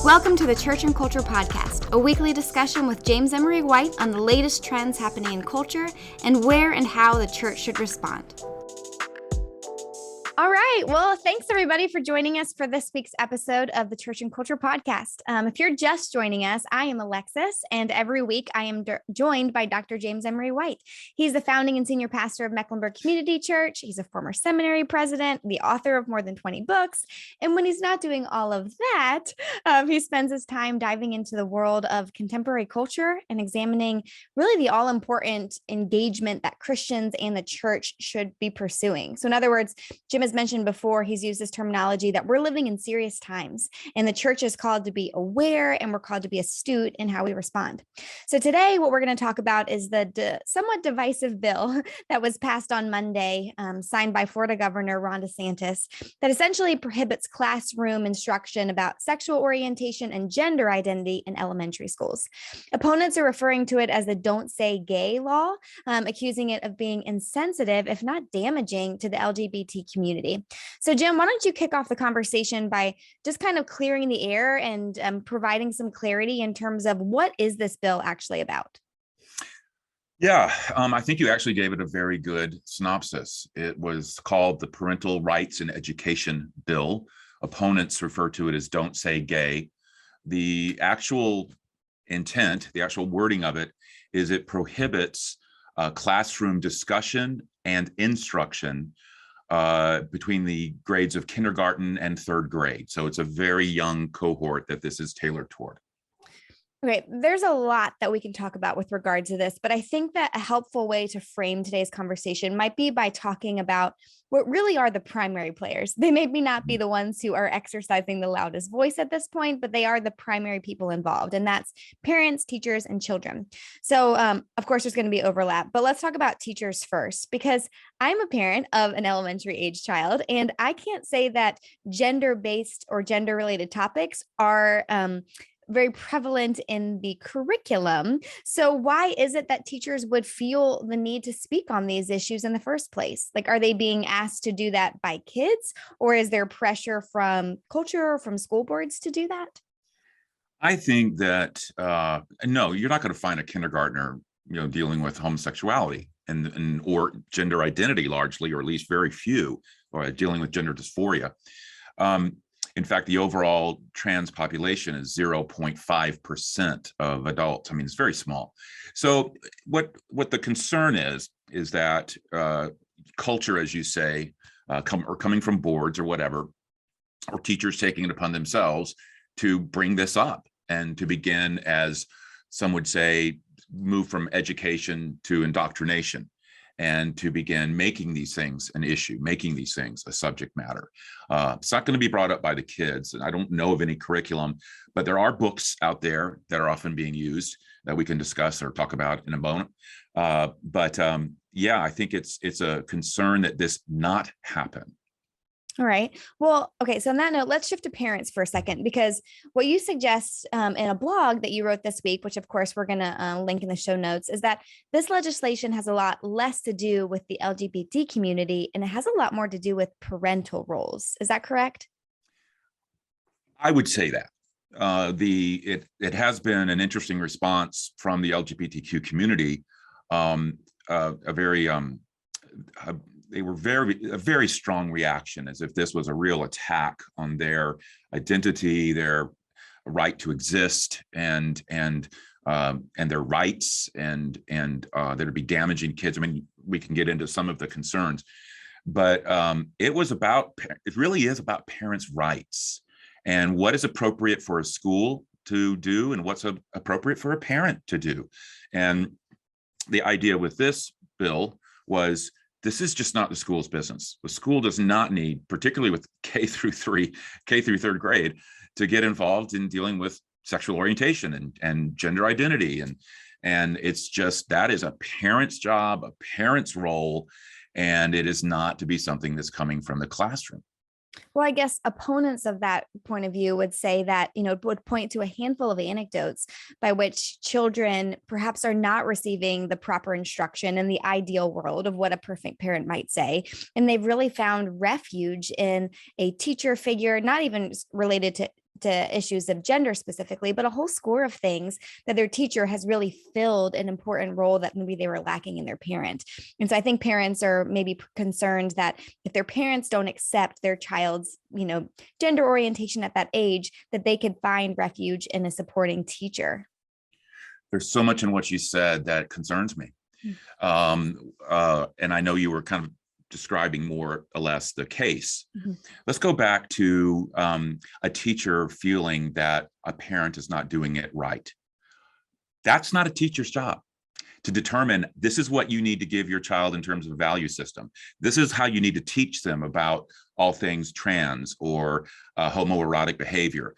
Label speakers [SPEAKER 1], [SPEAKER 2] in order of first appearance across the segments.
[SPEAKER 1] Welcome to the Church and Culture Podcast, a weekly discussion with James Emery White on the latest trends happening in culture and where and how the church should respond. All right. Well, thanks everybody for joining us for this week's episode of the Church and Culture Podcast. If you're just joining us, I am Alexis, and every week I am joined by Dr. James Emery White. He's the founding and senior pastor of Mecklenburg Community Church. He's a former seminary president, the author of more than 20 books. And when he's not doing all of that, he spends his time diving into the world of contemporary culture and examining really the all-important engagement that Christians and the church should be pursuing. So in other words, Jim has mentioned before, he's used this terminology that we're living in serious times, and the church is called to be aware and we're called to be astute in how we respond. So today, what we're going to talk about is the somewhat divisive bill that was passed on Monday, signed by Florida Governor Ron DeSantis, that essentially prohibits classroom instruction about sexual orientation and gender identity in elementary schools. Opponents are referring to it as the Don't Say Gay law, accusing it of being insensitive, if not damaging, to the LGBT community. So Jim, why don't you kick off the conversation by just kind of clearing the air and providing some clarity in terms of what is this bill actually about?
[SPEAKER 2] Yeah, I think you actually gave it a very good synopsis. It was called the Parental Rights in Education Bill. Opponents refer to it as Don't Say Gay. The actual intent, the actual wording of it is it prohibits classroom discussion and instruction between the grades of kindergarten and third grade. So it's a very young cohort that this is tailored toward.
[SPEAKER 1] Okay, there's a lot that we can talk about with regard to this, but I think that a helpful way to frame today's conversation might be by talking about what really are the primary players. They maybe not be the ones who are exercising the loudest voice at this point, but they are the primary people involved, and that's parents, teachers, and children. So, of course, there's going to be overlap, but let's talk about teachers first, because I'm a parent of an elementary age child, and I can't say that gender-based or gender-related topics are very prevalent in the curriculum. So why is it that teachers would feel the need to speak on these issues in the first place? Like, are they being asked to do that by kids, or is there pressure from culture or from school boards to do that?
[SPEAKER 2] I think that, no, you're not going to find a kindergartner, dealing with homosexuality and or gender identity largely, or at least very few, or dealing with gender dysphoria. In fact, the overall trans population is 0.5% of adults. I mean, it's very small. So what the concern is that culture, as you say, coming from boards or whatever, or teachers taking it upon themselves to bring this up and to begin, as some would say, move from education to indoctrination, and to begin making these things an issue, making these things a subject matter. It's not going to be brought up by the kids, and I don't know of any curriculum, but there are books out there that are often being used that we can discuss or talk about in a moment. Yeah, I think it's a concern that this not happen.
[SPEAKER 1] All right. Well, okay. So on that note, let's shift to parents for a second, because what you suggest in a blog that you wrote this week, which of course we're going to link in the show notes, is that this legislation has a lot less to do with the LGBT community and it has a lot more to do with parental roles. Is that correct?
[SPEAKER 2] I would say that. It has been an interesting response from the LGBTQ community, they were a very strong reaction, as if this was a real attack on their identity, their right to exist, and their rights, and that would be damaging kids. I mean, we can get into some of the concerns, but it really is about parents' rights and what is appropriate for a school to do and what's appropriate for a parent to do. And the idea with this bill was, this is just not the school's business. The school does not need, particularly with K through third grade, to get involved in dealing with sexual orientation and gender identity. And it's just, that is a parent's job, a parent's role, and it is not to be something that's coming from the classroom.
[SPEAKER 1] Well, I guess opponents of that point of view would say that, it would point to a handful of anecdotes by which children perhaps are not receiving the proper instruction in the ideal world of what a perfect parent might say. And they've really found refuge in a teacher figure, not even related to to issues of gender specifically, but a whole score of things that their teacher has really filled an important role that maybe they were lacking in their parent. And so I think parents are maybe concerned that if their parents don't accept their child's, gender orientation at that age, that they could find refuge in a supporting teacher.
[SPEAKER 2] There's so much in what you said that concerns me. And I know you were kind of describing more or less the case. Mm-hmm. Let's go back to a teacher feeling that a parent is not doing it right. That's not a teacher's job to determine this is what you need to give your child in terms of a value system. This is how you need to teach them about all things trans or homoerotic behavior.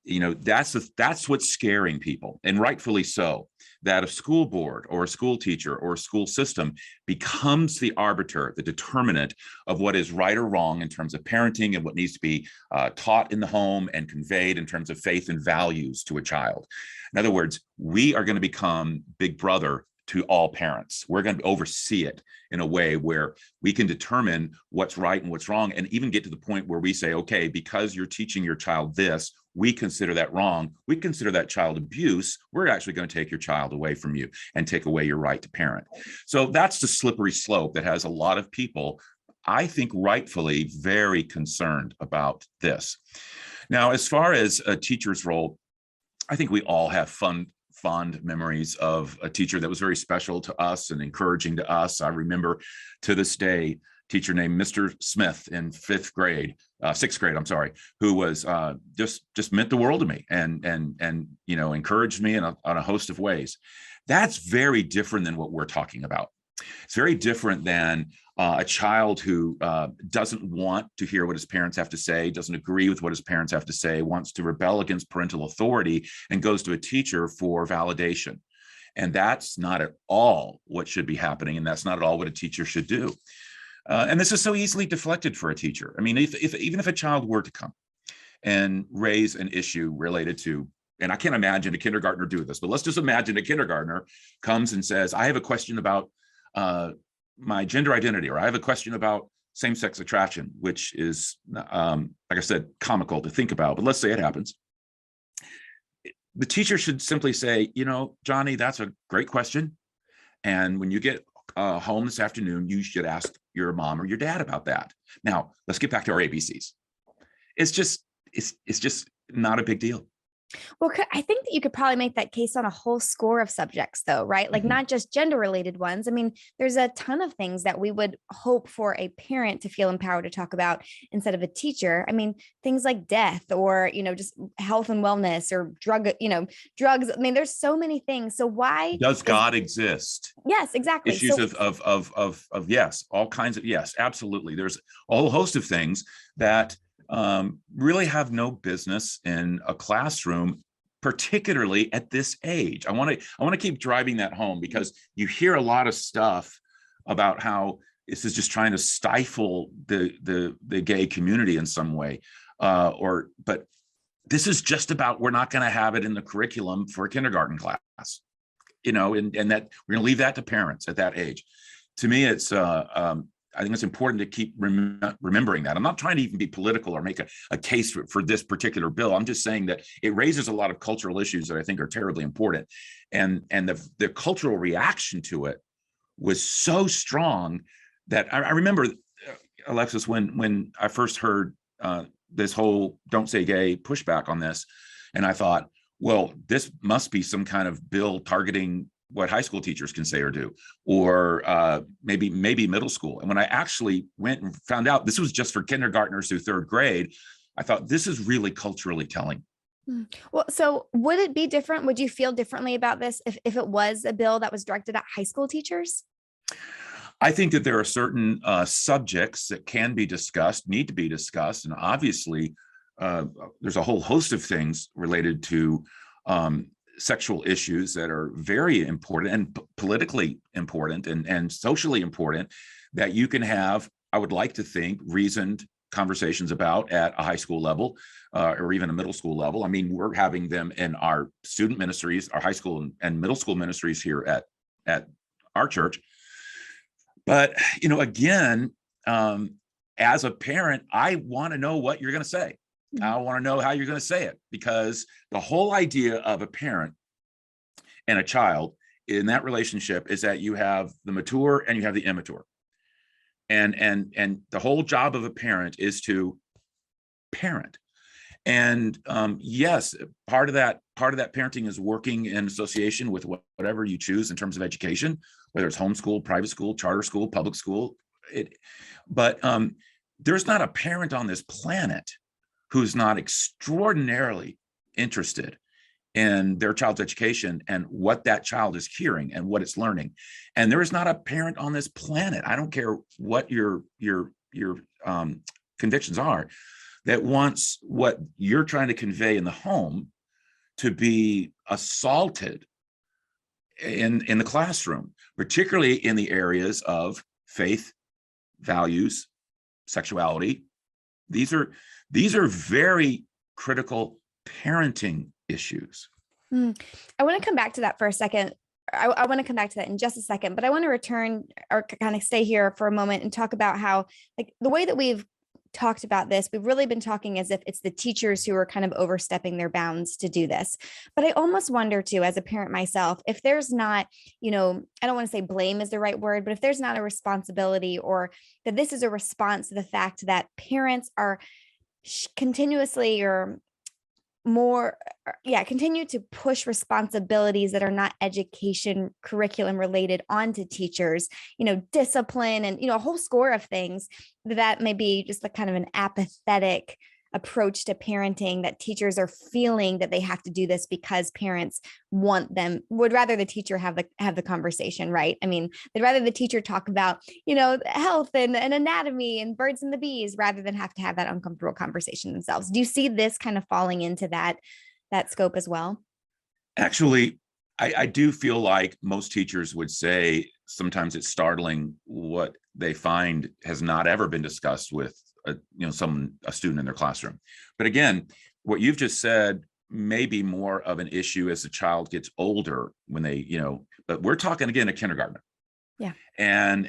[SPEAKER 2] That's what's scaring people, and rightfully so, that a school board or a school teacher or a school system becomes the arbiter, the determinant of what is right or wrong in terms of parenting and what needs to be taught in the home and conveyed in terms of faith and values to a child. In other words, we are going to become big brother to all parents. We're going to oversee it in a way where we can determine what's right and what's wrong, and even get to the point where we say, okay, because you're teaching your child this, we consider that wrong. We consider that child abuse. We're actually going to take your child away from you and take away your right to parent. So that's the slippery slope that has a lot of people, I think rightfully, very concerned about this. Now, as far as a teacher's role, I think we all have fond memories of a teacher that was very special to us and encouraging to us. I remember to this day, teacher named Mr. Smith in sixth grade, who was just meant the world to me and encouraged me on a host of ways. That's very different than what we're talking about. It's very different than a child who doesn't want to hear what his parents have to say, doesn't agree with what his parents have to say, wants to rebel against parental authority, and goes to a teacher for validation. And that's not at all what should be happening, and that's not at all what a teacher should do. And this is so easily deflected for a teacher. I mean, even if a child were to come and raise an issue related to, and I can't imagine a kindergartner do this, but let's just imagine a kindergartner comes and says, I have a question about my gender identity, or I have a question about same-sex attraction, which is, like I said, comical to think about, but let's say it happens. The teacher should simply say, Johnny, that's a great question. And when you get home this afternoon, you should ask your mom or your dad about that. Now, let's get back to our ABCs. It's just not a big deal.
[SPEAKER 1] Well, I think that you could probably make that case on a whole score of subjects, though, right? Like not just gender related ones. I mean, there's a ton of things that we would hope for a parent to feel empowered to talk about instead of a teacher. I mean, things like death or, just health and wellness or drugs. I mean, there's so many things. So why
[SPEAKER 2] does God exist?
[SPEAKER 1] Yes, exactly.
[SPEAKER 2] Issues of yes, all kinds of, yes, absolutely. There's a whole host of things that really have no business in a classroom, particularly at this age. I want to keep driving that home, because you hear a lot of stuff about how this is just trying to stifle the gay community in some way, but this is just about, we're not going to have it in the curriculum for a kindergarten class, and that we're going to leave that to parents at that age. To me, it's I think it's important to keep remembering that. I'm not trying to even be political or make a case for this particular bill. I'm just saying that it raises a lot of cultural issues that I think are terribly important. And the cultural reaction to it was so strong that I remember, Alexis, when I first heard this whole "don't say gay" pushback on this, and I thought, well, this must be some kind of bill targeting what high school teachers can say or do, or maybe middle school. And when I actually went and found out this was just for kindergartners through third grade, I thought, this is really culturally telling.
[SPEAKER 1] Well, so would it be different? Would you feel differently about this if it was a bill that was directed at high school teachers?
[SPEAKER 2] I think that there are certain subjects that can be discussed, need to be discussed. And obviously, there's a whole host of things related to sexual issues that are very important and politically important and socially important that you can have, I would like to think, reasoned conversations about at a high school level or even a middle school level. I mean, we're having them in our student ministries, our high school and middle school ministries here at our church. But, again, as a parent, I want to know what you're going to say. I want to know how you're going to say it, because the whole idea of a parent and a child in that relationship is that you have the mature and you have the immature. And the whole job of a parent is to parent. And yes, part of that parenting is working in association with whatever you choose in terms of education, whether it's homeschool, private school, charter school, public school. But there's not a parent on this planet who's not extraordinarily interested in their child's education and what that child is hearing and what it's learning. And there is not a parent on this planet, I don't care what your convictions are, that wants what you're trying to convey in the home to be assaulted in the classroom, particularly in the areas of faith, values, sexuality. These are very critical parenting issues.
[SPEAKER 1] I want to come back to that for a second. I want to come back to that in just a second, but I want to return or kind of stay here for a moment and talk about how, like, the way that we've talked about this, we've really been talking as if it's the teachers who are kind of overstepping their bounds to do this. But I almost wonder too, as a parent myself, if there's not, I don't want to say blame is the right word, but if there's not a responsibility, or that this is a response to the fact that parents are continuously or more continue to push responsibilities that are not education curriculum related onto teachers, discipline and a whole score of things that may be just the kind of an apathetic approach to parenting, that teachers are feeling that they have to do this because parents would rather the teacher have the conversation, right? I mean, they'd rather the teacher talk about, health and anatomy and birds and the bees, rather than have to have that uncomfortable conversation themselves. Do you see this kind of falling into that scope as well?
[SPEAKER 2] Actually, I do feel like most teachers would say sometimes it's startling what they find has not ever been discussed with a student in their classroom. But again, what you've just said may be more of an issue as the child gets older, when they, but we're talking again a kindergartner.
[SPEAKER 1] Yeah.
[SPEAKER 2] And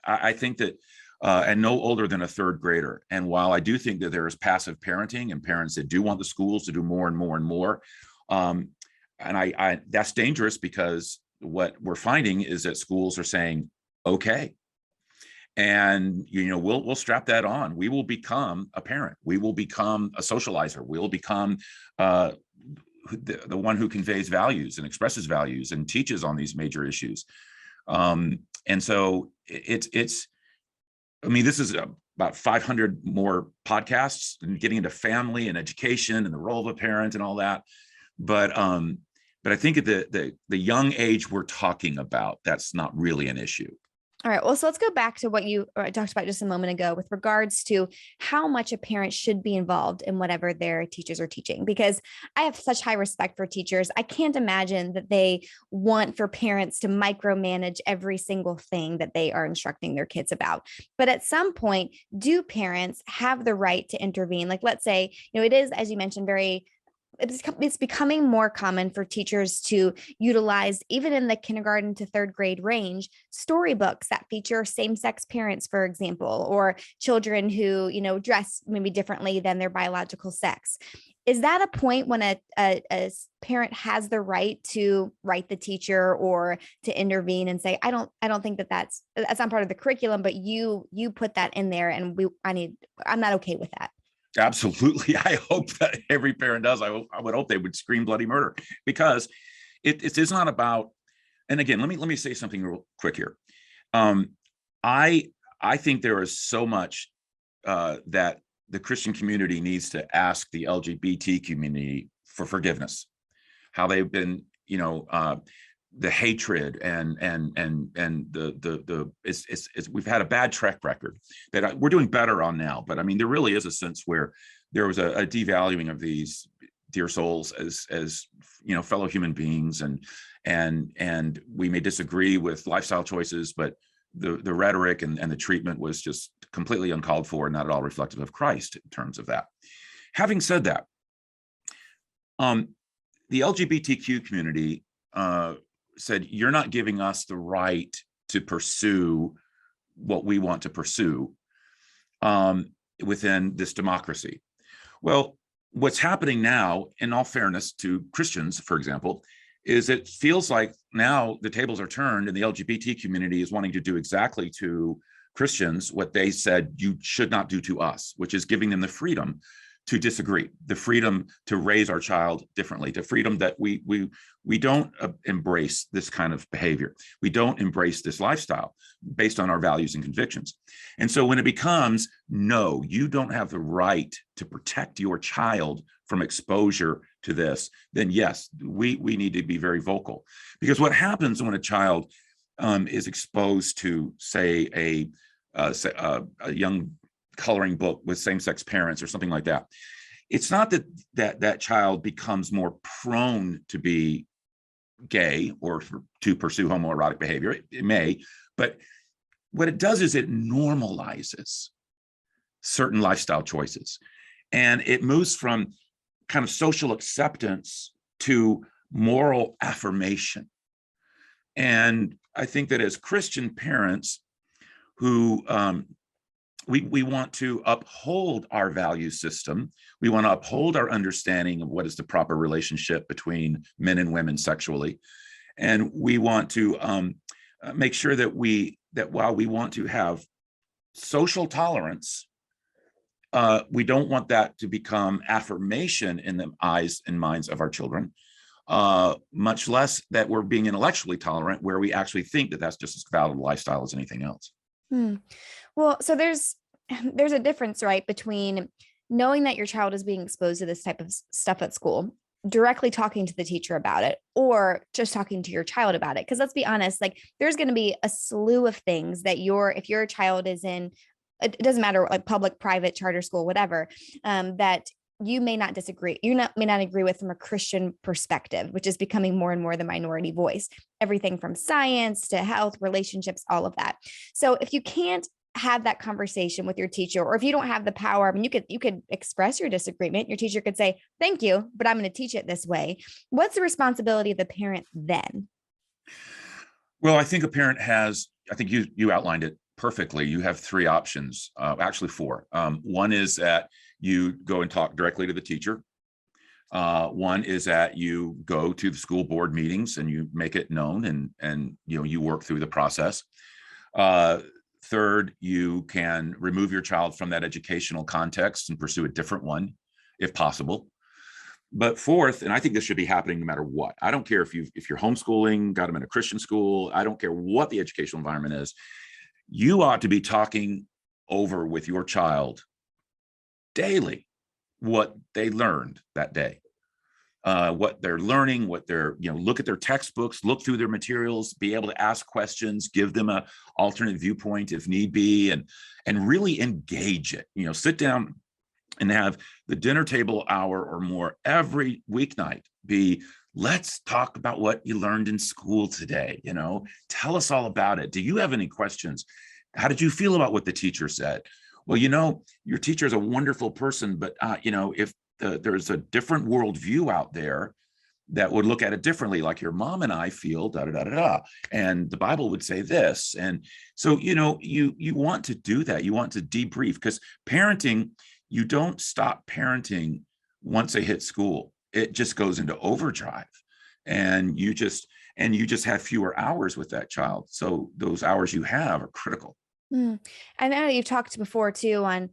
[SPEAKER 2] I think that and no older than a third grader. And while I do think that there is passive parenting and parents that do want the schools to do more and more and more, and I that's dangerous, because what we're finding is that schools are saying, okay, and we'll strap that on. We will become a parent. We will become a socializer. We'll become the one who conveys values and expresses values and teaches on these major issues. And so it's. I mean, this is about 500 more podcasts and getting into family and education and the role of a parent and all that. But I think at the young age we're talking about, that's not really an issue.
[SPEAKER 1] All right. Well, so let's go back to what you talked about just a moment ago with regards to how much a parent should be involved in whatever their teachers are teaching, because I have such high respect for teachers. I can't imagine that they want for parents to micromanage every single thing that they are instructing their kids about. But at some point, do parents have the right to intervene? Like, let's say, it is, as you mentioned, it's becoming more common for teachers to utilize, even in the kindergarten to third grade range, storybooks that feature same-sex parents, for example, or children who, dress maybe differently than their biological sex. Is that a point when a parent has the right to write the teacher or to intervene and say, I don't think that's not part of the curriculum, but you put that in there, and I'm not okay with that?
[SPEAKER 2] Absolutely. I hope that every parent does. I would hope they would scream bloody murder, because it's not about, and again, let me say something real quick here. I think there is so much that the Christian community needs to ask the LGBT community for forgiveness, how they've been, the hatred and we've had a bad track record that we're doing better on now. But I mean, there really is a sense where there was a devaluing of these dear souls as fellow human beings, and we may disagree with lifestyle choices, but the rhetoric and the treatment was just completely uncalled for and not at all reflective of Christ in terms of that. Having said that, the LGBTQ community said, you're not giving us the right to pursue what we want to pursue within this democracy. Well, what's happening now, in all fairness to Christians, for example, is it feels like now the tables are turned and the LGBT community is wanting to do exactly to Christians what they said you should not do to us, which is giving them the freedom to disagree, the freedom to raise our child differently, the freedom that we don't embrace this kind of behavior. We don't embrace this lifestyle based on our values and convictions. And so when it becomes, no, you don't have the right to protect your child from exposure to this, then yes, we need to be very vocal. Because what happens when a child is exposed to, say, a young coloring book with same-sex parents or something like that, it's not that child becomes more prone to be gay or to pursue homoerotic behavior. It may, but what it does is it normalizes certain lifestyle choices, and it moves from kind of social acceptance to moral affirmation. And I think that as Christian parents who we want to uphold our value system. We want to uphold our understanding of what is the proper relationship between men and women sexually. And we want to make sure that while we want to have social tolerance, we don't want that to become affirmation in the eyes and minds of our children, much less that we're being intellectually tolerant, where we actually think that that's just as valid a lifestyle as anything else.
[SPEAKER 1] Well, so there's a difference, right, between knowing that your child is being exposed to this type of stuff at school, directly talking to the teacher about it, or just talking to your child about it. Because let's be honest, like there's going to be a slew of things that if your child is in, it doesn't matter, like public, private, charter school, whatever, that you may not disagree. May not agree with from a Christian perspective, which is becoming more and more the minority voice. Everything from science to health, relationships, all of that. So if you can't have that conversation with your teacher, or if you don't have the power, I mean, you could express your disagreement. Your teacher could say, "Thank you, but I'm going to teach it this way." What's the responsibility of the parent then?
[SPEAKER 2] Well, I think a parent has, I think you outlined it perfectly. You have three options, actually four. One is that you go and talk directly to the teacher. One is that you go to the school board meetings and you make it known, and you work through the process. Third, you can remove your child from that educational context and pursue a different one, if possible. But fourth, and I think this should be happening no matter what. I don't care if you're homeschooling, got them in a Christian school. I don't care what the educational environment is. You ought to be talking over with your child daily what they learned that day, what they're learning, what they're, look at their textbooks, look through their materials, be able to ask questions, give them a alternate viewpoint if need be, and really engage it. Sit down and have the dinner table hour or more every weeknight be, let's talk about what you learned in school today. Tell us all about it. Do you have any questions? How did you feel about what the teacher said? Well, your teacher is a wonderful person, but if there's a different worldview out there that would look at it differently, like your mom and I feel, da da da da da, and the Bible would say this, and so you want to do that. You want to debrief, because parenting, you don't stop parenting once they hit school. It just goes into overdrive, and you just have fewer hours with that child. So those hours you have are critical.
[SPEAKER 1] I know you've talked before too on,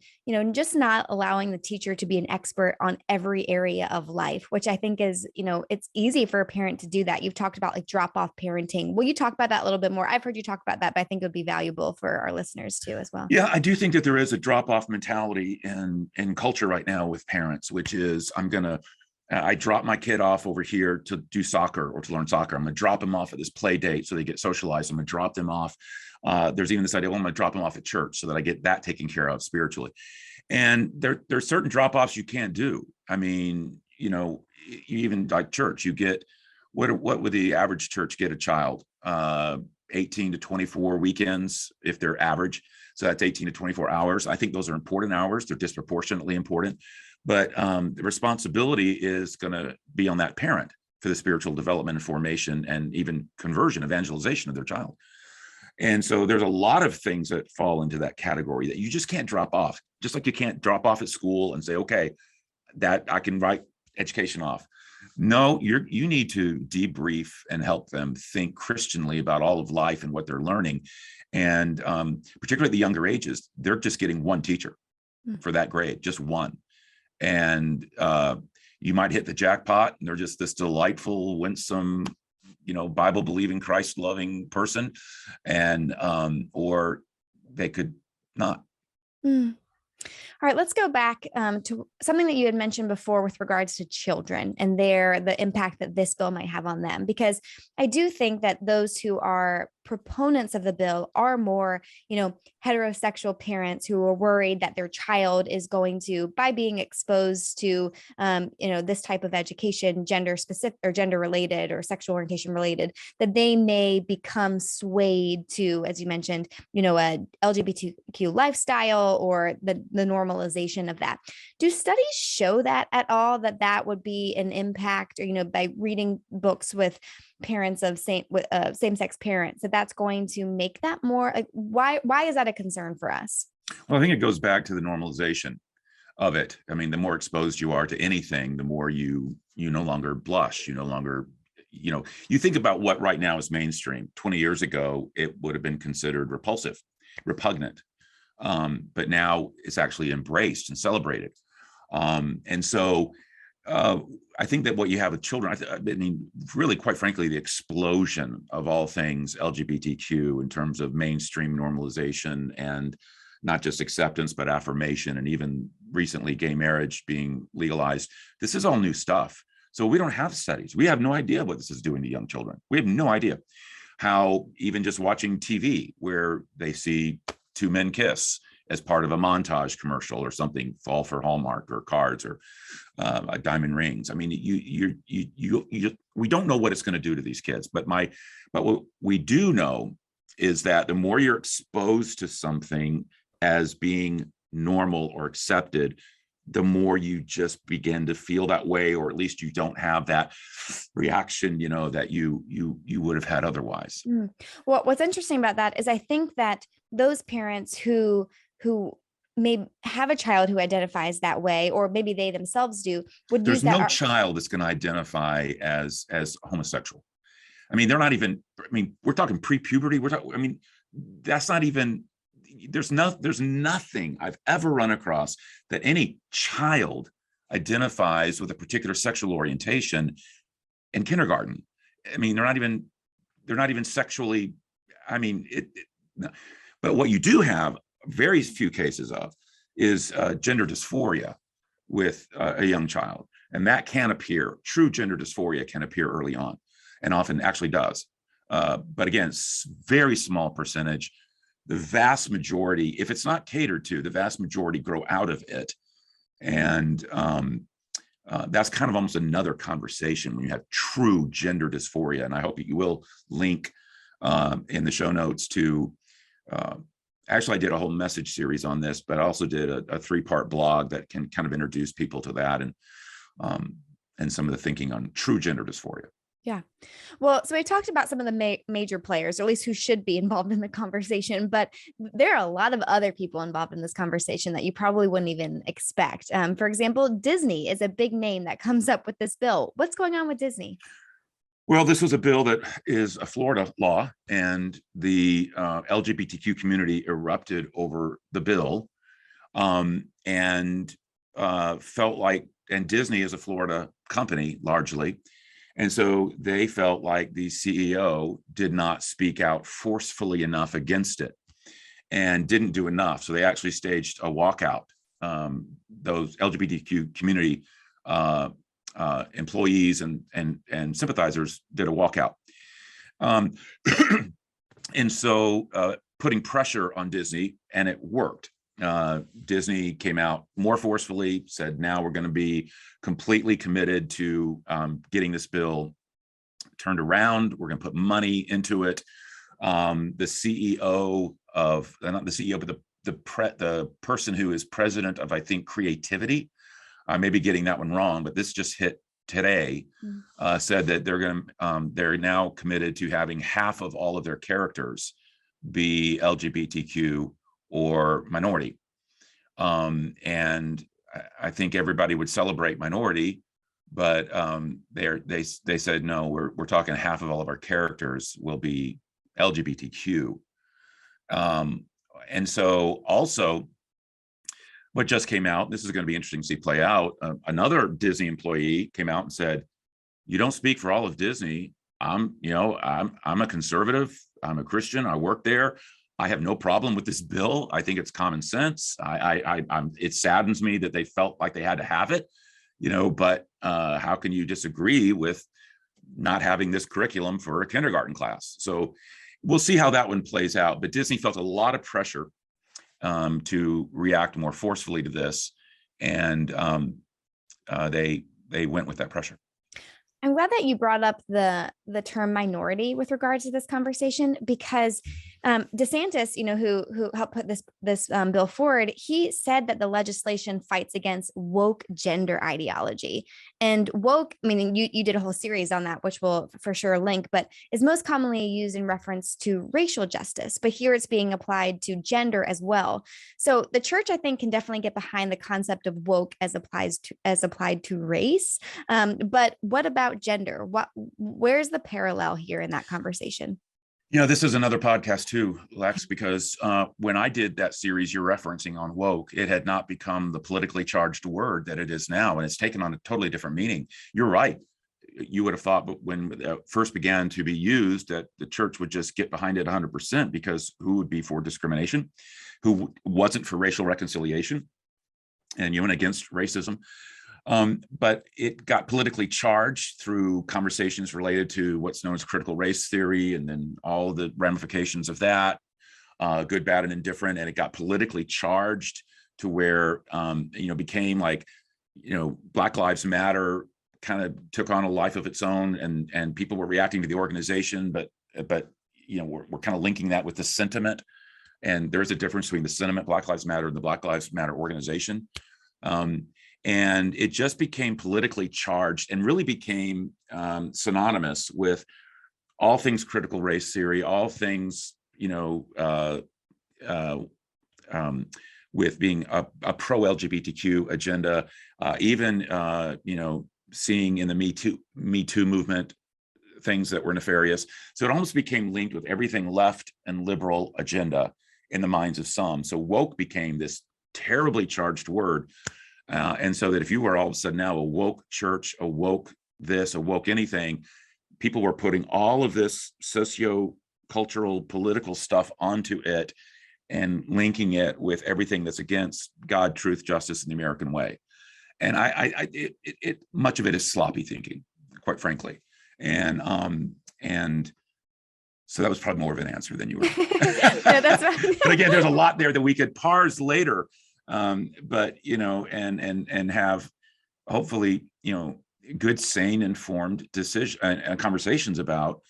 [SPEAKER 1] just not allowing the teacher to be an expert on every area of life, which I think is, it's easy for a parent to do that. You've talked about like drop off parenting. Will you talk about that a little bit more? I've heard you talk about that, but I think it would be valuable for our listeners too, as well.
[SPEAKER 2] Yeah, I do think that there is a drop off mentality in culture right now with parents, which is I drop my kid off over here to do soccer or to learn soccer. I'm going to drop him off at this play date so they get socialized. I'm going to drop them off. There's even this idea, I'm going to drop them off at church so that I get that taken care of spiritually. And there's certain drop-offs you can't do. I mean, even like church, you get, what would the average church get a child? 18 to 24 weekends, if they're average. So that's 18 to 24 hours. I think those are important hours. They're disproportionately important. But the responsibility is going to be on that parent for the spiritual development and formation and even conversion, evangelization of their child. And so there's a lot of things that fall into that category that you just can't drop off. Just like you can't drop off at school and say, okay, that I can write education off. No, you need to debrief and help them think Christianly about all of life and what they're learning. And particularly at the younger ages, they're just getting one teacher for that grade, just one. And you might hit the jackpot and they're just this delightful, winsome, Bible believing, Christ loving person. And or they could not.
[SPEAKER 1] All right, let's go back to something that you had mentioned before with regards to children and the impact that this bill might have on them, because I do think that those who are proponents of the bill are more, heterosexual parents who are worried that their child is going to, by being exposed to, this type of education, gender specific or gender related or sexual orientation related, that they may become swayed to, as you mentioned, a LGBTQ lifestyle or the normalization of that. Do studies show that at all, that would be an impact, or, by reading books with parents of same-sex parents, that's going to make that more, like, why is that a concern for us?
[SPEAKER 2] Well, I think it goes back to the normalization of it. I mean, the more exposed you are to anything, the more you no longer blush, you no longer, you think about what right now is mainstream. 20 years ago, it would have been considered repulsive, repugnant. But now it's actually embraced and celebrated. And so I think that what you have with children, I mean, really, quite frankly, the explosion of all things LGBTQ in terms of mainstream normalization and not just acceptance, but affirmation, and even recently gay marriage being legalized. This is all new stuff. So we don't have studies. We have no idea what this is doing to young children. We have no idea how, even just watching TV where they see two men kiss as part of a montage commercial or something, fall for Hallmark or cards or diamond rings. I mean, we don't know what it's going to do to these kids, but what we do know is that the more you're exposed to something as being normal or accepted, the more you just begin to feel that way, or at least you don't have that reaction, that you would have had otherwise.
[SPEAKER 1] Well, what's interesting about that is I think that those parents who may have a child who identifies that way, or maybe they themselves do,
[SPEAKER 2] There's no child that's going to identify as homosexual. I mean, they're not even, we're talking pre-puberty. That's not even, there's nothing I've ever run across that any child identifies with a particular sexual orientation in kindergarten. I mean, they're not even sexually, but what you do have very few cases of is gender dysphoria with a young child. And that can appear, true gender dysphoria can appear early on, and often actually does. But again, very small percentage. The vast majority, if it's not catered to, the vast majority grow out of it. And that's kind of almost another conversation when you have true gender dysphoria. And I hope that you will link in the show notes to, actually, I did a whole message series on this, but I also did a 3-part blog that can kind of introduce people to that and some of the thinking on true gender dysphoria.
[SPEAKER 1] Yeah. Well, so we talked about some of the major players, or at least who should be involved in the conversation, but there are a lot of other people involved in this conversation that you probably wouldn't even expect. For example, Disney is a big name that comes up with this bill. What's going on with Disney?
[SPEAKER 2] Well, this was a bill that is a Florida law, and the LGBTQ community erupted over the bill, and felt like, and Disney is a Florida company largely, and so they felt like the CEO did not speak out forcefully enough against it and didn't do enough. So they actually staged a walkout. Those LGBTQ community employees and sympathizers did a walkout. And so putting pressure on Disney, and it worked. Disney came out more forcefully, said, now we're going to be completely committed to getting this bill turned around. We're going to put money into it. The CEO of, not the CEO, but the person who is president of, I think, creativity, I may be getting that one wrong, but this just hit today, said that they're now committed to having half of all of their characters be LGBTQ or minority. And I think everybody would celebrate minority, but they said no, we're talking half of all of our characters will be LGBTQ. And so also what just came out, this is going to be interesting to see play out. Another Disney employee came out and said, "You don't speak for all of Disney. I'm a conservative. I'm a Christian. I work there. I have no problem with this bill. I think it's common sense. It saddens me that they felt like they had to have it, but how can you disagree with not having this curriculum for a kindergarten class?" So we'll see how that one plays out. But Disney felt a lot of pressure to react more forcefully to this, and they went with that pressure.
[SPEAKER 1] I'm glad that you brought up the term minority with regards to this conversation, because DeSantis, who helped put this bill forward, he said that the legislation fights against woke gender ideology. And woke, meaning you did a whole series on that, which we'll for sure link, but is most commonly used in reference to racial justice. But here it's being applied to gender as well. So the church, I think, can definitely get behind the concept of woke as applied to race. But what about gender? Where's the parallel here in that conversation?
[SPEAKER 2] This is another podcast too, Lex, because when I did that series you're referencing on woke, it had not become the politically charged word that it is now, and it's taken on a totally different meaning. You're right. You would have thought, but when it first began to be used, that the church would just get behind it 100%, because who would be for discrimination? Who wasn't for racial reconciliation and against racism? But it got politically charged through conversations related to what's known as critical race theory, and then all the ramifications of that, good, bad, and indifferent. And it got politically charged to where, became like, Black Lives Matter kind of took on a life of its own, and people were reacting to the organization, but we're kind of linking that with the sentiment. And there's a difference between the sentiment, Black Lives Matter, and the Black Lives Matter organization. And it just became politically charged and really became synonymous with all things critical race theory, all things, with being a pro-LGBTQ agenda, even, seeing in the Me Too movement things that were nefarious. So it almost became linked with everything left and liberal agenda in the minds of some. So woke became this terribly charged word. And so that if you were all of a sudden now a woke church, a woke this, a woke anything, people were putting all of this socio-cultural, political stuff onto it and linking it with everything that's against God, truth, justice, and the American way. And it much of it is sloppy thinking, quite frankly. And so that was probably more of an answer than you were.
[SPEAKER 1] No, that's right.
[SPEAKER 2] But again, there's a lot there that we could parse later. But and have hopefully good, sane, informed decision and conversations about.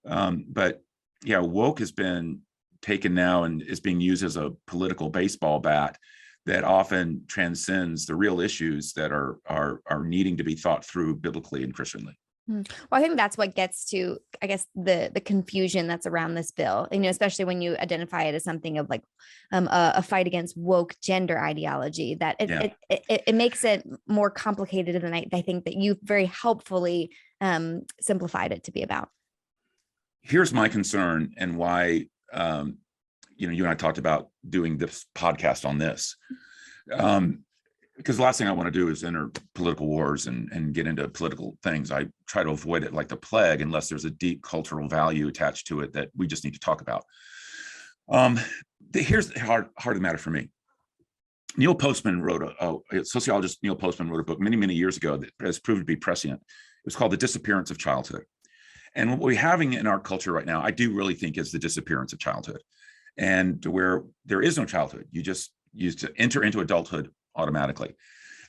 [SPEAKER 2] But yeah, woke has been taken now and is being used as a political baseball bat that often transcends the real issues that are needing to be thought through biblically and Christianly.
[SPEAKER 1] Well, I think that's what gets to, I guess, the confusion that's around this bill, especially when you identify it as something of like a fight against woke gender ideology, that it makes it more complicated than I think that you very helpfully simplified it to be about.
[SPEAKER 2] Here's my concern and why, you and I talked about doing this podcast on this. Because the last thing I want to do is enter political wars and get into political things. I try to avoid it like the plague, unless there's a deep cultural value attached to it that we just need to talk about. Here's the heart of the matter for me. Neil Postman sociologist Neil Postman wrote a book many, many years ago that has proved to be prescient. It was called The Disappearance of Childhood. And what we're having in our culture right now, I do really think is the disappearance of childhood. And where there is no childhood, you just used to enter into adulthood automatically.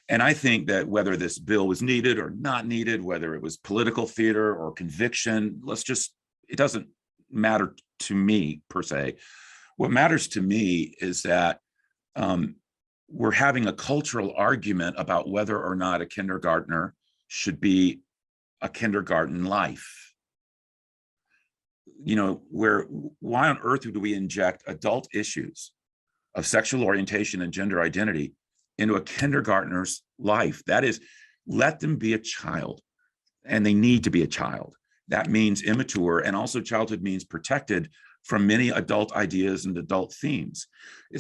[SPEAKER 2] And I think that whether this bill was needed or not needed, whether it was political theater or conviction, it doesn't matter to me per se. What matters to me is that we're having a cultural argument about whether or not a kindergartner should be a kindergarten life. Why on earth do we inject adult issues of sexual orientation and gender identity into a kindergartner's life. That is, let them be a child, and they need to be a child. That means immature, and also childhood means protected from many adult ideas and adult themes.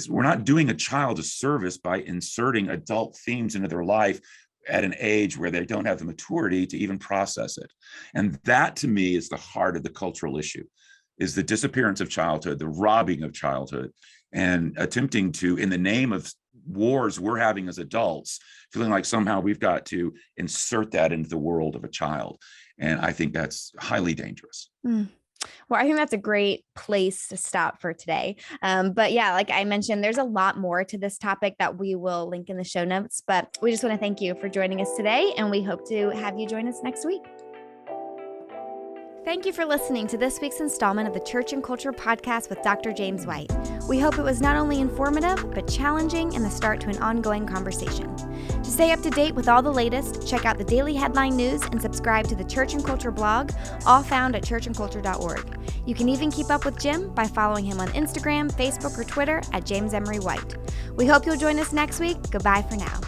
[SPEAKER 2] We're not doing a child a service by inserting adult themes into their life at an age where they don't have the maturity to even process it. And that, to me, is the heart of the cultural issue, is the disappearance of childhood, the robbing of childhood, and attempting to, in the name of wars we're having as adults, feeling like somehow we've got to insert that into the world of a child. And I think that's highly dangerous.
[SPEAKER 1] Well, I think that's a great place to stop for today. But yeah, like I mentioned, there's a lot more to this topic that we will link in the show notes. But we just want to thank you for joining us today, and we hope to have you join us next week. Thank you for listening to this week's installment of the Church and Culture Podcast with Dr. James White. We hope it was not only informative, but challenging and the start to an ongoing conversation. To stay up to date with all the latest, check out the daily headline news and subscribe to the Church and Culture blog, all found at churchandculture.org. You can even keep up with Jim by following him on Instagram, Facebook, or Twitter at James Emery White. We hope you'll join us next week. Goodbye for now.